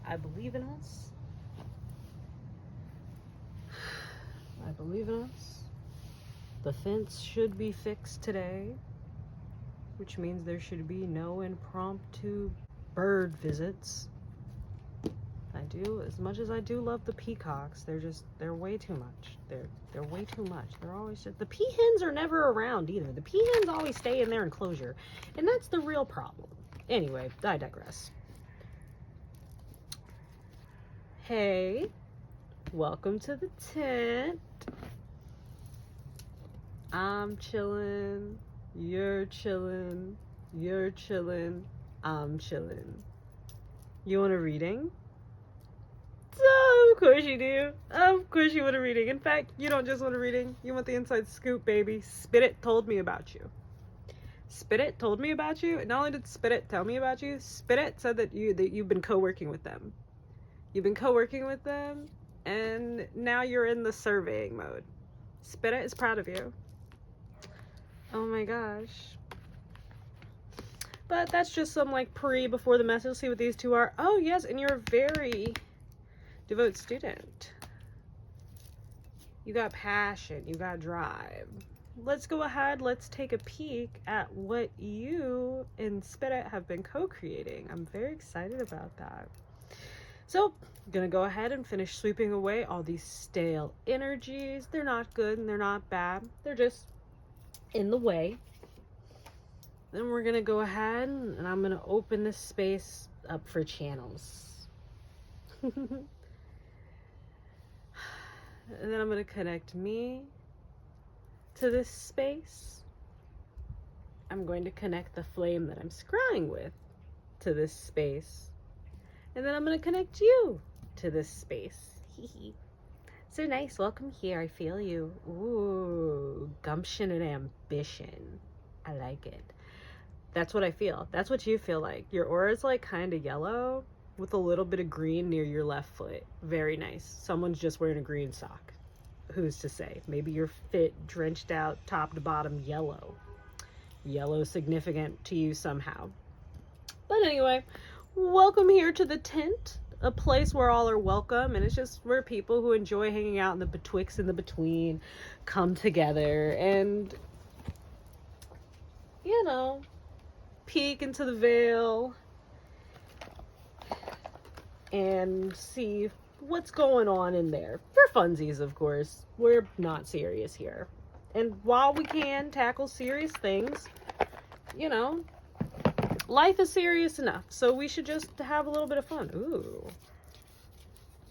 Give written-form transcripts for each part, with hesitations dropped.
I believe in us. I believe in us. The fence should be fixed today, which means there should be no impromptu bird visits. I do, as much as I do love the peacocks, they're way too much. They're way too much. They're always just, the peahens are never around either. The peahens always stay in their enclosure, and that's the real problem. Anyway, I digress. Hey, welcome to the tent. I'm chillin', you're chillin', you're chillin', I'm chillin'. You want a reading? Of course you do. Of course you want a reading. In fact, you don't just want a reading. You want the inside scoop, baby. Spit told me about you. Spit told me about you. Not only did Spit tell me about you, Spit said that you've been co-working with them. You've been co-working with them, and now you're in the surveying mode. Spit is proud of you. Oh my gosh. But that's just some like before the mess. You'll see what these two are. Oh yes, and you're a very devout student. You got passion, you got drive. Let's go ahead, let's take a peek at what you and Spit have been co-creating. I'm very excited about that. So, I'm gonna go ahead and finish sweeping away all these stale energies. They're not good and they're not bad. They're just in the way. Then we're gonna go ahead and I'm gonna open this space up for channels. And then I'm gonna connect me to this space. I'm going to connect the flame that I'm scrying with to this space. And then I'm gonna connect you to this space. So nice, welcome here, I feel you. Ooh, gumption and ambition. I like it. That's what I feel. That's what you feel like. Your aura is like kind of yellow with a little bit of green near your left foot. Very nice. Someone's just wearing a green sock. Who's to say? Maybe you're fit, drenched out, top to bottom, yellow. Yellow significant to you somehow. But anyway, welcome here to the tent. A place where all are welcome, and it's just where people who enjoy hanging out in the betwixt and the between come together and, you know, peek into the veil and see what's going on in there. For funsies, of course. We're not serious here. And while we can tackle serious things, you know, life is serious enough, so we should just have a little bit of fun. Ooh.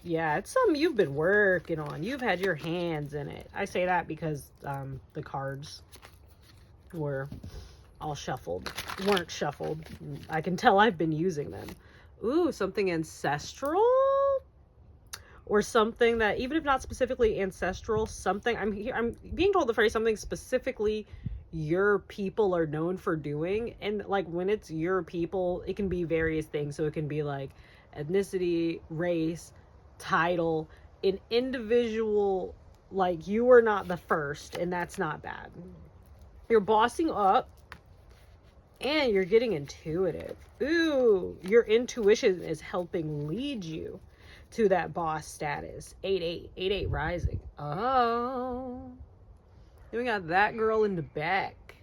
Yeah, it's something you've been working on. You've had your hands in it. I say that because the cards were all shuffled. Weren't shuffled. I can tell I've been using them. Ooh, something ancestral? Or something that, even if not specifically ancestral, something, I'm being told the phrase, something specifically your people are known for doing. And like when it's your people, it can be various things. So it can be like ethnicity, race, title, an individual, like you are not the first, and that's not bad. You're bossing up and you're getting intuitive. Ooh, your intuition is helping lead you to that boss status. 8-8 rising. Oh, then we got that girl in the back.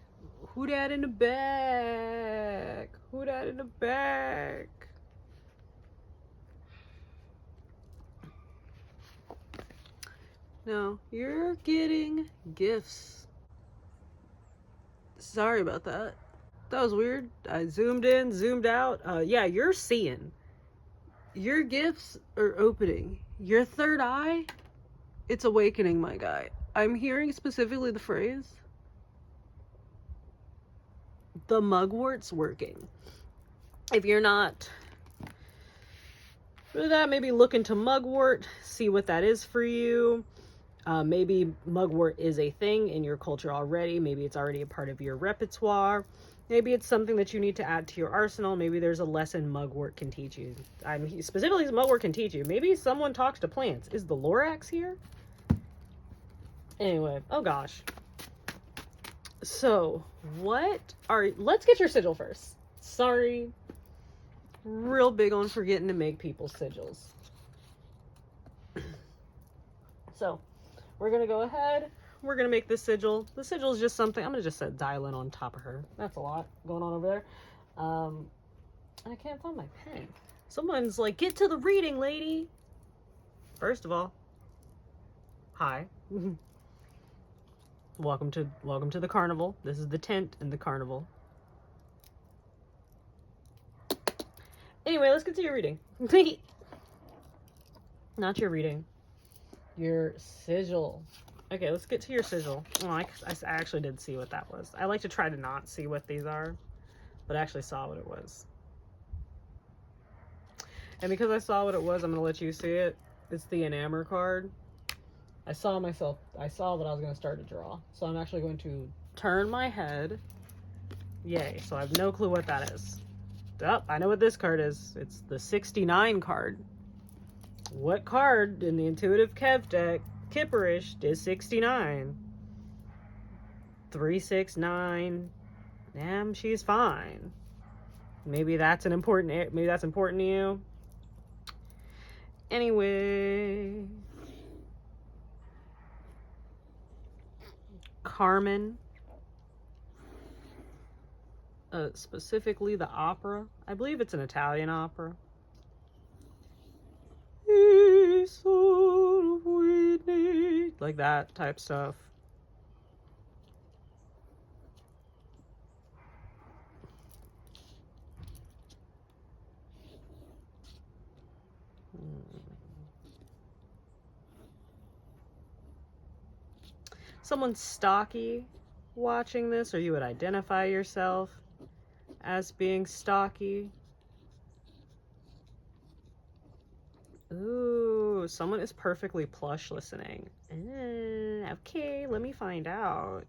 Who that in the back? Who that in the back? No, you're getting gifts. Sorry about that. That was weird. I zoomed in, zoomed out. Yeah, you're seeing. Your gifts are opening. Your third eye, it's awakening, my guy. I'm hearing specifically the phrase, the mugwort's working. If you're not for that, maybe look into mugwort, see what that is for you. Maybe mugwort is a thing in your culture already. Maybe it's already a part of your repertoire. Maybe it's something that you need to add to your arsenal. Maybe there's a lesson mugwort can teach you. Specifically, mugwort can teach you. Maybe someone talks to plants. Is the Lorax here? Anyway, oh gosh. So, let's get your sigil first. Sorry. real big on forgetting to make people's sigils. So we're going to go ahead. We're going to make this sigil. The sigil is just something. I'm going to just set dial in on top of her. That's a lot going on over there. And I can't find my pen. Someone's like, get to the reading, lady. First of all, hi. Welcome to the carnival. This is the tent in the carnival. Anyway, let's get to your reading. Not your reading. Your sigil. Okay, let's get to your sigil. Oh, I actually did see what that was. I like to try to not see what these are, but I actually saw what it was. And because I saw what it was, I'm going to let you see it. It's the enamor card. I saw what I was going to start to draw. So I'm actually going to turn my head. Yay, so I have no clue what that is. Oh, I know what this card is. It's the 69 card. What card in the Intuitive Kev deck, Kipperish, is 69? 369. Damn, she's fine. Maybe that's important to you. Anyway. Carmen. Specifically the opera. I believe it's an Italian opera. Like that type stuff. Someone's stocky watching this, or you would identify yourself as being stocky. Ooh, someone is perfectly plush listening. Okay, let me find out.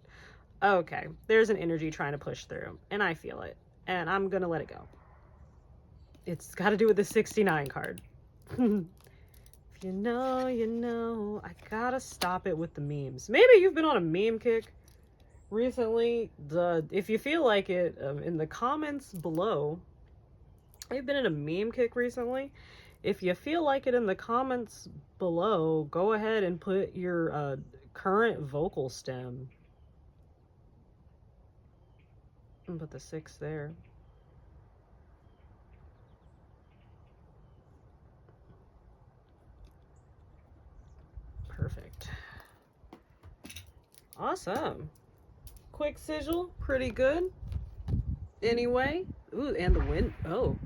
Okay, there's an energy trying to push through, and I feel it, and I'm gonna let it go. It's got to do with the 69 card. If you know, you know. I gotta stop it with the memes. Maybe you've been on a meme kick recently. If you feel like it, in the comments below, I've been in a meme kick recently. If you feel like it in the comments below, go ahead and put your current vocal stem. And put the 6 there. Perfect. Awesome. Quick sigil, pretty good. Anyway, ooh, and the wind. Oh.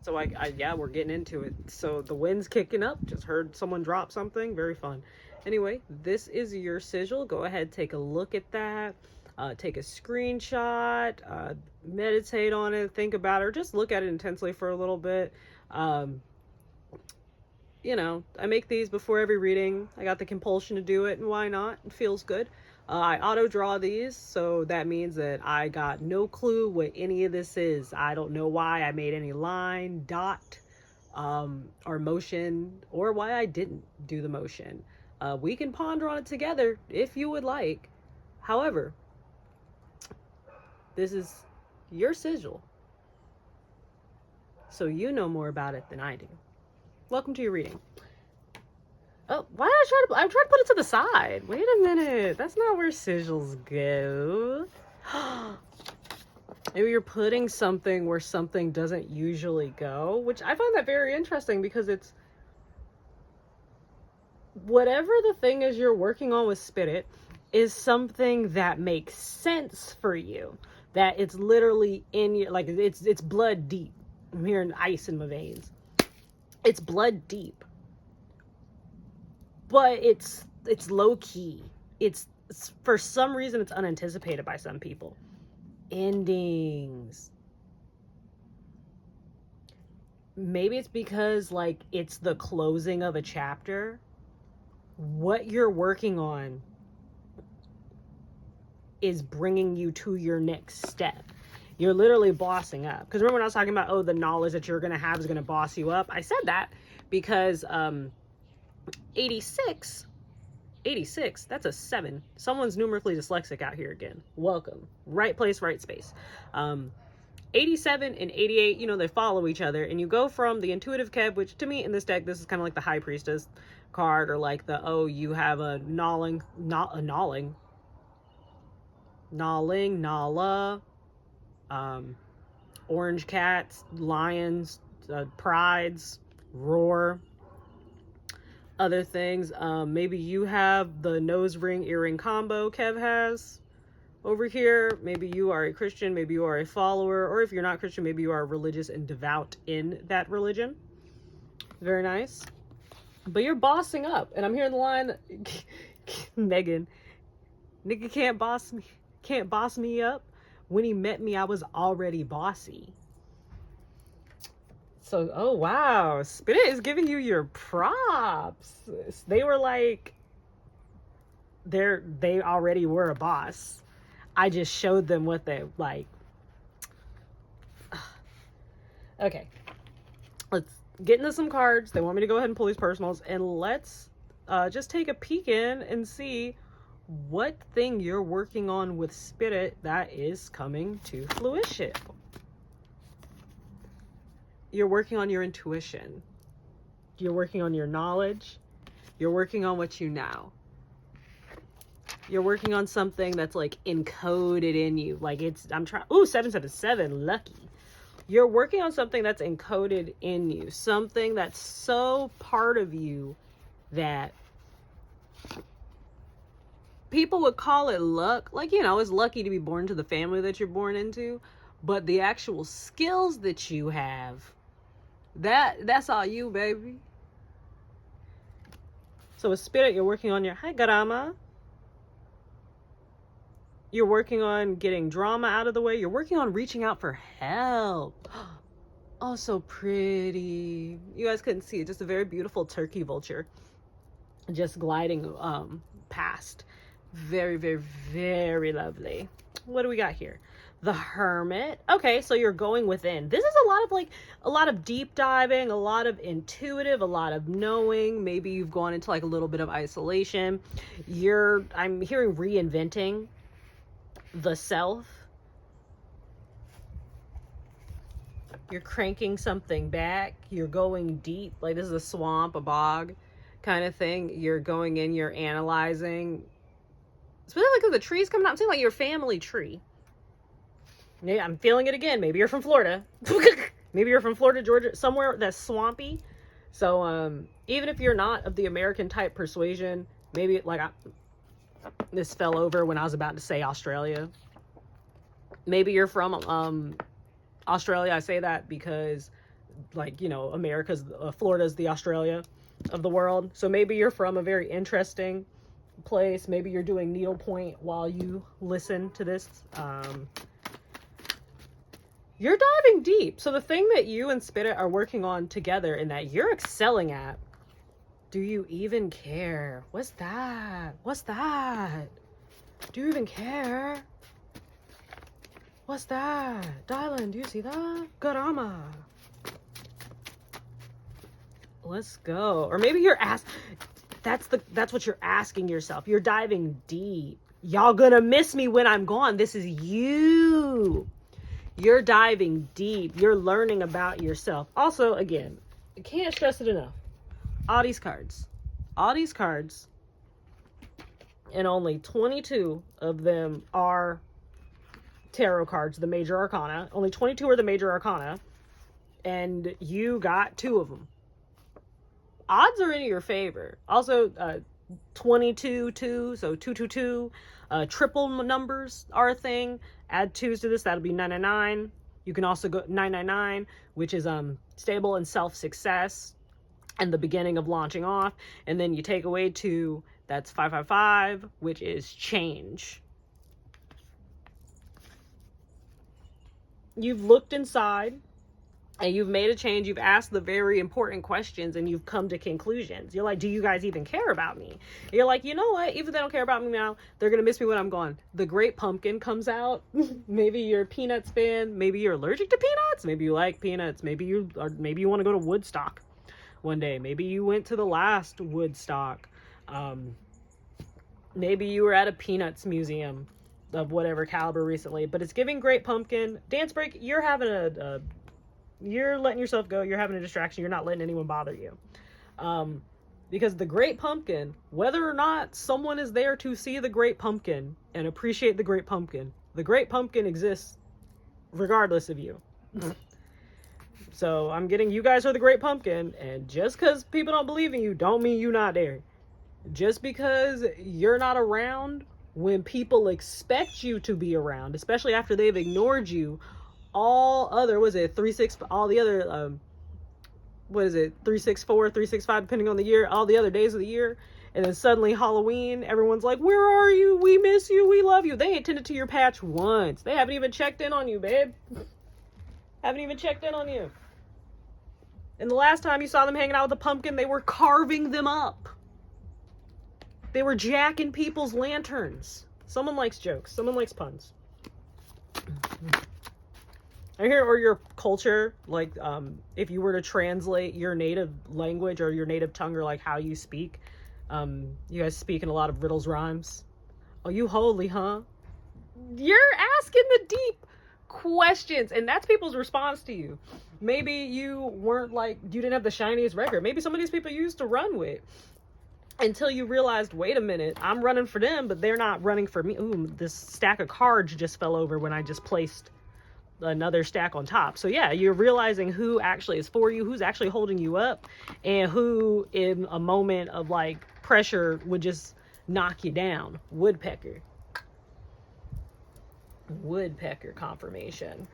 So yeah, we're getting into it. So the wind's kicking up. Just heard someone drop something. Very fun. Anyway, this is your sigil. Go ahead, take a look at that. Take a screenshot. Meditate on it. Think about it. Or just look at it intensely for a little bit. You know, I make these before every reading. I got the compulsion to do it, and why not? It feels good. I auto draw these, so that means that I got no clue what any of this is. I don't know why I made any line, dot, or motion, or why I didn't do the motion. We can ponder on it together if you would like. However, this is your sigil, so you know more about it than I do. Welcome to your reading. Oh, why did I try to put it to the side. Wait a minute. That's not where sigils go. Maybe you're putting something where something doesn't usually go, which I find that very interesting because it's whatever the thing is you're working on with Spirit is something that makes sense for you. That it's literally in your, like, it's blood deep. I'm hearing ice in my veins. It's blood deep. But it's low key. It's for some reason it's unanticipated by some people. Endings. Maybe it's because like it's the closing of a chapter. What you're working on is bringing you to your next step. You're literally bossing up. Because remember when I was talking about, oh, the knowledge that you're going to have is going to boss you up? I said that because 86, that's a 7. Someone's numerically dyslexic out here again. Welcome. Right place, right space. 87 and 88, you know, they follow each other, and you go from the intuitive Kev, which to me in this deck, this is kind of like the High Priestess card, or like the, oh, you have a gnawing, Nala, orange cats, lions, prides, roar, other things. Maybe you have the nose ring earring combo Kev has over here. Maybe you are a Christian, maybe you are a follower, or if you're not Christian, maybe you are religious and devout in that religion. Very nice. But you're bossing up, and I'm hearing the line, Megan, nigga can't boss me up. When he met me, I was already bossy. So, oh wow, Spirit is giving you your props. They were like, they already were a boss. I just showed them what they like. Okay, let's get into some cards. They want me to go ahead and pull these personals, and let's just take a peek in and see what thing you're working on with Spirit that is coming to fruition. You're working on your intuition. You're working on your knowledge. You're working on what you know. You're working on something that's like encoded in you. Like I'm trying, ooh, 777, lucky. You're working on something that's encoded in you. Something that's so part of you that people would call it luck. Like, you know, it's lucky to be born to the family that you're born into. But the actual skills that you have, that's all you, baby. So with Spirit, you're working on your, hi, Garama. You're working on getting drama out of the way. You're working on reaching out for help. Oh, so pretty. You guys couldn't see it. Just a very beautiful turkey vulture just gliding past. Very, very, very lovely. What do we got here? The Hermit. Okay, so you're going within. This is a lot of deep diving, a lot of intuitive, a lot of knowing. Maybe you've gone into like a little bit of isolation. I'm hearing reinventing the self. You're cranking something back. You're going deep. Like this is a swamp, a bog kind of thing. You're going in, you're analyzing. Especially like the trees coming out. I'm seeing like your family tree. Yeah, I'm feeling it again. Maybe you're from Florida. Maybe you're from Florida, Georgia, somewhere that's swampy. So even if you're not of the American type persuasion, maybe like this fell over when I was about to say Australia. Maybe you're from Australia. I say that because, like, you know, Florida's the Australia of the world. So maybe you're from a very interesting place. Maybe you're doing needlepoint while you listen to this. You're diving deep. So the thing that you and Spirit are working on together and that you're excelling at, do you even care? What's that? What's that? Do you even care? What's that? Dylan, do you see that? Garama. Let's go. Or maybe you're that's what you're asking yourself. You're diving deep. Y'all gonna miss me when I'm gone. This is you. You're diving deep. You're learning about yourself. Also, again, I can't stress it enough. All these cards, and only 22 of them are tarot cards, the major arcana. Only 22 are the major arcana, and you got 2 of them. Odds are in your favor. Also, 22, 2, so 222. Triple numbers are a thing. Add 2s to this, that'll be 999. You can also go 999, which is stable and self-success and the beginning of launching off. And then you take away 2, that's 555, which is change. You've looked inside and you've made a change. You've asked the very important questions and you've come to conclusions. You're like, do you guys even care about me? You're like, you know what? Even if they don't care about me now, they're going to miss me when I'm gone. The Great Pumpkin comes out. Maybe you're a Peanuts fan. Maybe you're allergic to peanuts. Maybe you like peanuts. Maybe you want to go to Woodstock one day. Maybe you went to the last Woodstock. Maybe you were at a Peanuts museum of whatever caliber recently, but it's giving Great Pumpkin. Dance break, you're having you're letting yourself go, you're having a distraction, you're not letting anyone bother you. Because the Great Pumpkin, whether or not someone is there to see the Great Pumpkin and appreciate the Great Pumpkin exists regardless of you. So I'm getting, you guys are the Great Pumpkin, and just because people don't believe in you don't mean you're not there. Just because you're not around when people expect you to be around, especially after they've ignored you all other, what is it, 364, 365, depending on the year, all the other days of the year, and then suddenly Halloween, everyone's like, where are you? We miss you. We love you. They ain't tended to your patch once. They haven't even checked in on you, babe. Haven't even checked in on you. And the last time you saw them hanging out with the pumpkin, they were carving them up. They were jacking people's lanterns. Someone likes jokes. Someone likes puns. I hear, or your culture, like, if you were to translate your native language or your native tongue, or like how you speak, you guys speak in a lot of riddles, rhymes. Oh, you holy, huh? You're asking the deep questions, and that's people's response to you. Maybe you weren't like, you didn't have the shiniest record. Maybe some of these people you used to run with, until you realized, wait a minute, I'm running for them, but they're not running for me. Ooh, this stack of cards just fell over when I just placed another stack on top. So yeah, you're realizing who actually is for you, who's actually holding you up, and who in a moment of like pressure would just knock you down. Woodpecker confirmation.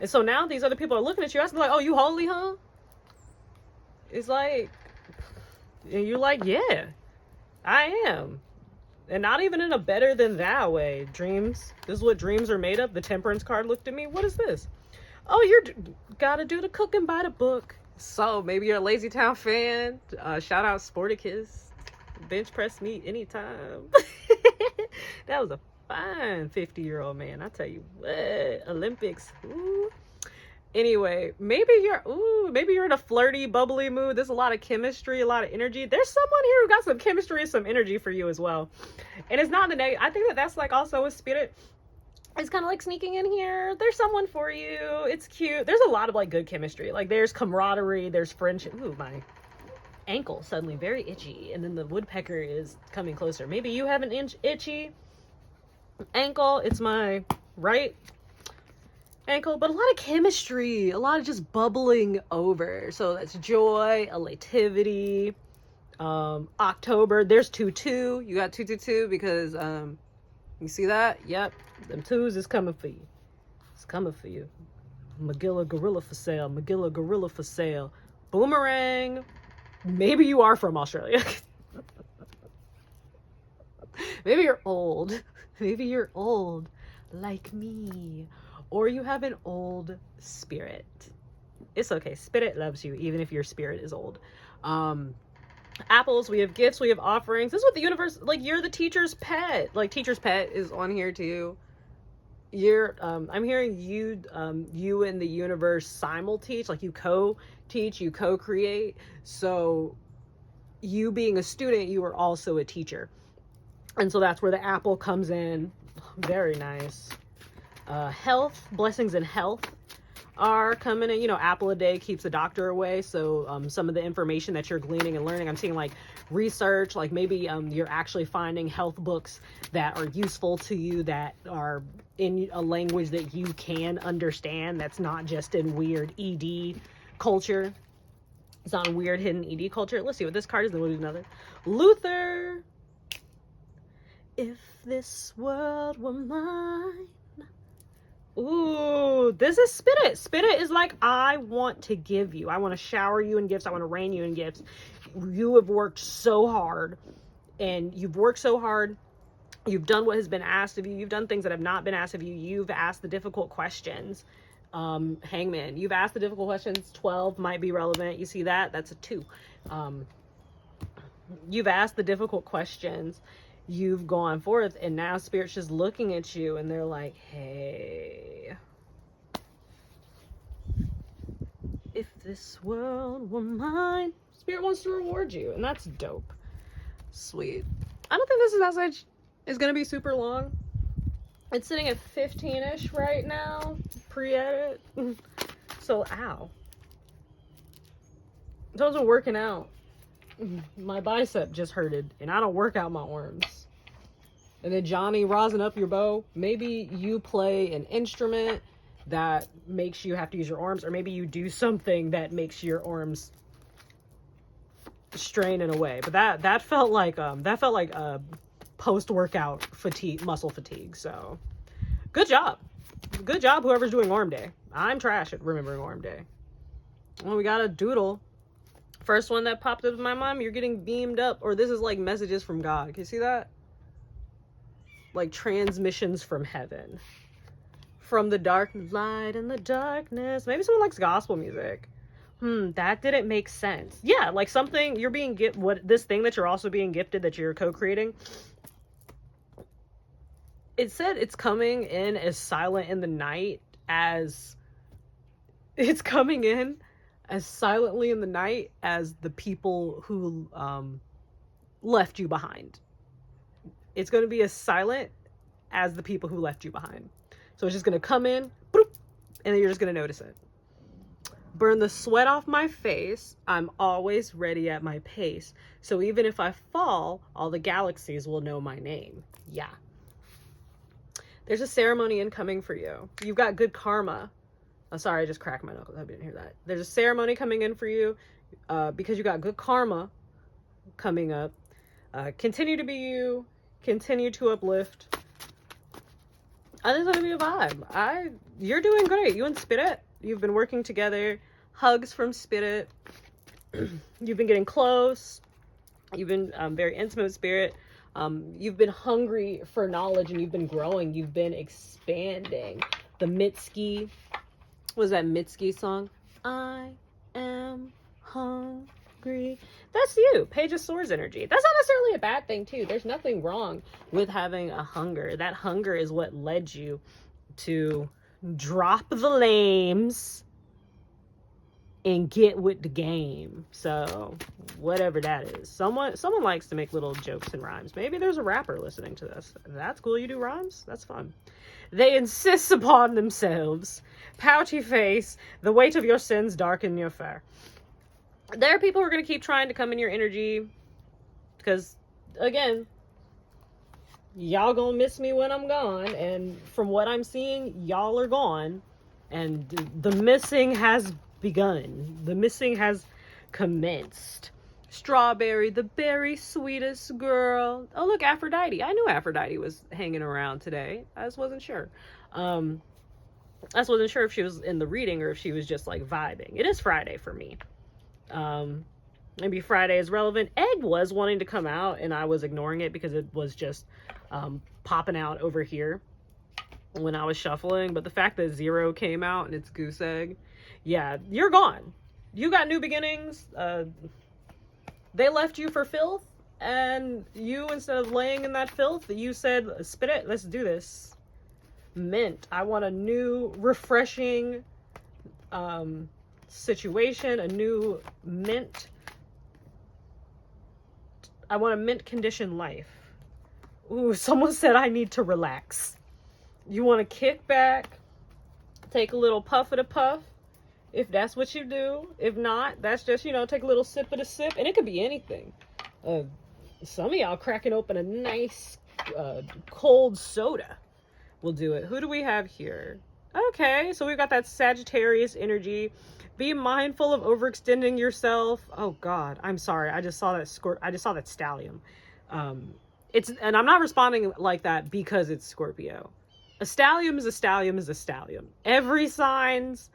And so now these other people are looking at you, asking like, oh, you holy, huh? It's like, and you're like, yeah, I am. And not even in a better than thou way. Dreams. This is what dreams are made of. The Temperance card looked at me. What is this? Oh, you're gotta do the cooking by the book. So maybe you're a Lazy Town fan. Shout out Sporticus. Bench press meet anytime. That was a fine 50-year-old man. I tell you what. Olympics. Ooh. Anyway, maybe you're in a flirty, bubbly mood. There's a lot of chemistry, a lot of energy. There's someone here who got some chemistry and some energy for you as well. And it's not the negative. I think that's like also a spirit. It's kind of like sneaking in here. There's someone for you. It's cute. There's a lot of like good chemistry. Like there's camaraderie, there's friendship. Ooh, my ankle suddenly very itchy. And then the woodpecker is coming closer. Maybe you have an itchy ankle. It's my right ankle, but a lot of chemistry, a lot of just bubbling over. So that's joy, elativity. October, there's 2-2. You got 2-2 because you see that? Yep, them twos is coming for you. It's coming for you. Magilla gorilla for sale. Magilla gorilla for sale. Boomerang. Maybe you are from Australia. Maybe you're old. Maybe you're old like me. Or you have an old spirit. It's okay. Spirit loves you, even if your spirit is old. Apples, we have gifts, we have offerings. This is what the universe, like, you're the teacher's pet. Like, teacher's pet is on here too. You're, I'm hearing you, you and the universe simul-teach, like you co-teach, you co-create. So you being a student, you are also a teacher. And so that's where the apple comes in. Very nice. Health, blessings in health are coming in. You know, apple a day keeps a doctor away. So some of the information that you're gleaning and learning, I'm seeing like research, like maybe you're actually finding health books that are useful to you, that are in a language that you can understand, that's not just in weird ED culture. It's not a weird hidden ED culture. Let's see what this card is, then we'll do another. Luther. If this world were mine. Ooh, this is spirit. Spirit is like, I want to give you. I want to shower you in gifts. I want to rain you in gifts. You have worked so hard, and you've worked so hard. You've done what has been asked of you. You've done things that have not been asked of you. You've asked the difficult questions. Hangman, you've asked the difficult questions. 12 might be relevant. You see that? That's a 2. You've asked the difficult questions. You've gone forth, and now Spirit's just looking at you, and they're like, hey, if this world were mine. Spirit wants to reward you, and that's dope. Sweet. I don't think this message is going to be super long. It's sitting at 15-ish right now, pre-edit. So, ow. So I wasn't working out. My bicep just hurted, and I don't work out my arms. And then Johnny, rosin up your bow. Maybe you play an instrument that makes you have to use your arms, or maybe you do something that makes your arms strain in a way. But that felt like post-workout fatigue, muscle fatigue. So good job whoever's doing arm day. I'm trash at remembering arm day. Well, we got a doodle. First one that popped up in my mind, you're getting beamed up, or this is like messages from God. Can you see that? Like transmissions from heaven. From the dark light and the darkness. Maybe someone likes gospel music. That didn't make sense. Yeah, like something you're being this thing that you're also being gifted, that you're co-creating. It said it's coming in as silent in the night as it's coming in as silently in the night as the people who left you behind. It's going to be as silent as the people who left you behind. So it's just going to come in, boop, and then you're just going to notice it. Burn the sweat off my face. I'm always ready at my pace. So even if I fall, all the galaxies will know my name. Yeah. There's a ceremony incoming for you. You've got good karma. Oh, sorry, I just cracked my knuckles. I didn't hear that. There's a ceremony coming in for you because you got good karma coming up. Continue to be you. Continue to uplift. I think it's going to be a vibe. You're doing great. You and Spirit, you've been working together. Hugs from Spirit. You've been getting close. You've been very intimate with Spirit. You've been hungry for knowledge, and you've been growing. You've been expanding. The Mitski, what was that Mitski song? I am hungry. That's you. Page of Swords energy. That's not necessarily a bad thing too. There's nothing wrong with having a hunger. That hunger is what led you to drop the lames and get with the game. So whatever that is. Someone likes to make little jokes and rhymes. Maybe there's a rapper listening to this. That's cool. You do rhymes? That's fun. They insist upon themselves. Pouchy face. The weight of your sins darken your fur. There are people who are going to keep trying to come in your energy. Because, again, y'all gonna miss me when I'm gone. And from what I'm seeing, y'all are gone. And the missing has begun. The missing has commenced. Strawberry, the berry sweetest girl. Oh, look, Aphrodite. I knew Aphrodite was hanging around today. I just wasn't sure. I just wasn't sure if she was in the reading or if she was just like vibing. It is Friday for me. Maybe Friday is relevant. Egg was wanting to come out and I was ignoring it because it was just popping out over here when I was shuffling. But the fact that Zero came out and it's Goose Egg, yeah, you're gone. You got new beginnings. They left you for filth, and you, instead of laying in that filth, you said, spit it, let's do this. Mint. I want a new, refreshing situation, a new mint. I want a mint condition life. Ooh, someone said I need to relax. You want to kick back, take a little puff of the puff, if that's what you do. If not, that's just, take a little sip of the sip. And it could be anything. Some of y'all cracking open a nice cold soda will do it. Who do we have here? Okay, so we've got that Sagittarius energy. Be mindful of overextending yourself. Oh God, I'm sorry. I just saw that stallion. And I'm not responding like that because it's Scorpio. A stallion is a stallion is a stallion. Every sign's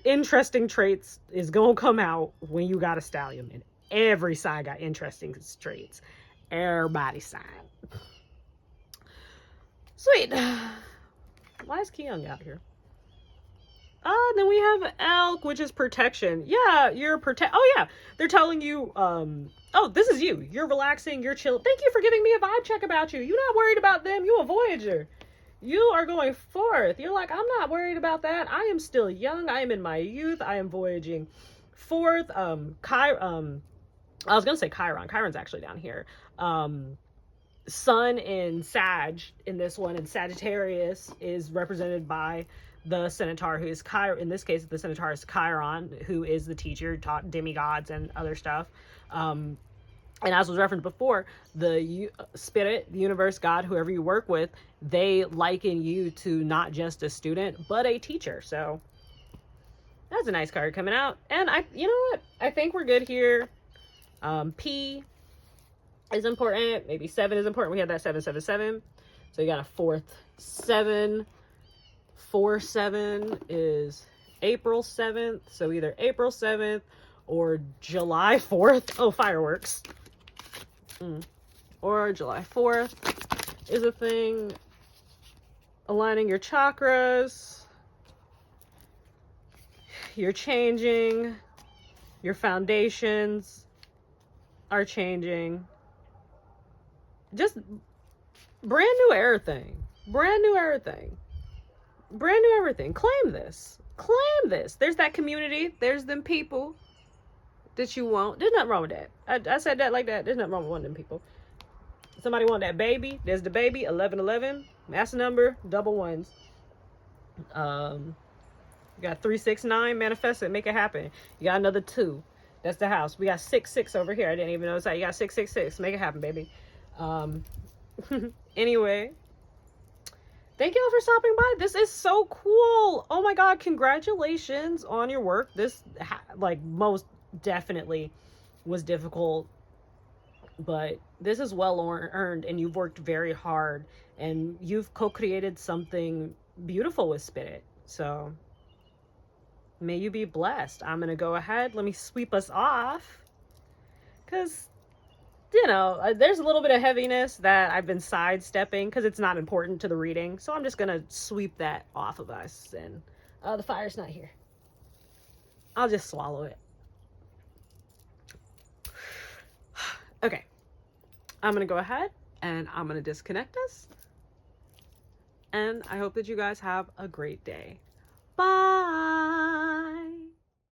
interesting traits is gonna come out when you got a stallion, and every sign got interesting traits. Everybody's sign. Sweet. Why is Keon out here? Then we have elk, which is protection. Yeah, you're oh yeah, they're telling you, oh, this is you. You're relaxing, you're chill. Thank you for giving me a vibe check about you. You're not worried about them. You a Voyager. You are going forth. You're like, I'm not worried about that. I am still young. I am in my youth. I am voyaging forth. I was gonna say Chiron. Chiron's actually down here. sun in Sag in this one, and Sagittarius is represented by the Centaur, who is Chiron. In this case, the Centaur is Chiron, who is the teacher, taught demigods and other stuff. And as was referenced before, the spirit, the universe, God, whoever you work with, they liken you to not just a student, but a teacher. So that's a nice card coming out. And you know what? I think we're good here. P is important. Maybe 7 is important. We have that 777. So you got a fourth 7. 4/7 is April 7th. So either April 7th or July 4th. Oh, fireworks. Or July 4th is a thing. Aligning your chakras. You're changing. Your foundations are changing. Just brand new everything. Brand new everything. Brand new everything. Claim this. Claim this. There's that community. There's them people that you want. There's nothing wrong with that. I said that like that. There's nothing wrong with one of them people. Somebody want that baby. There's the baby. 1111. That's the number. Double ones. You got 369. Manifest it. Make it happen. You got another 2. That's the house. We got 66 over here. I didn't even notice that. You got 666. Make it happen, baby. Anyway. Thank y'all for stopping by. This is so cool. Oh my God. Congratulations on your work. This, like, most definitely was difficult, but this is well earned, and you've worked very hard, and you've co-created something beautiful with Spirit. So may you be blessed. I'm going to go ahead. Let me sweep us off, because you know, there's a little bit of heaviness that I've been sidestepping because it's not important to the reading. So I'm just going to sweep that off of us. And the fire's not here. I'll just swallow it. Okay. I'm going to go ahead and I'm going to disconnect us. And I hope that you guys have a great day. Bye.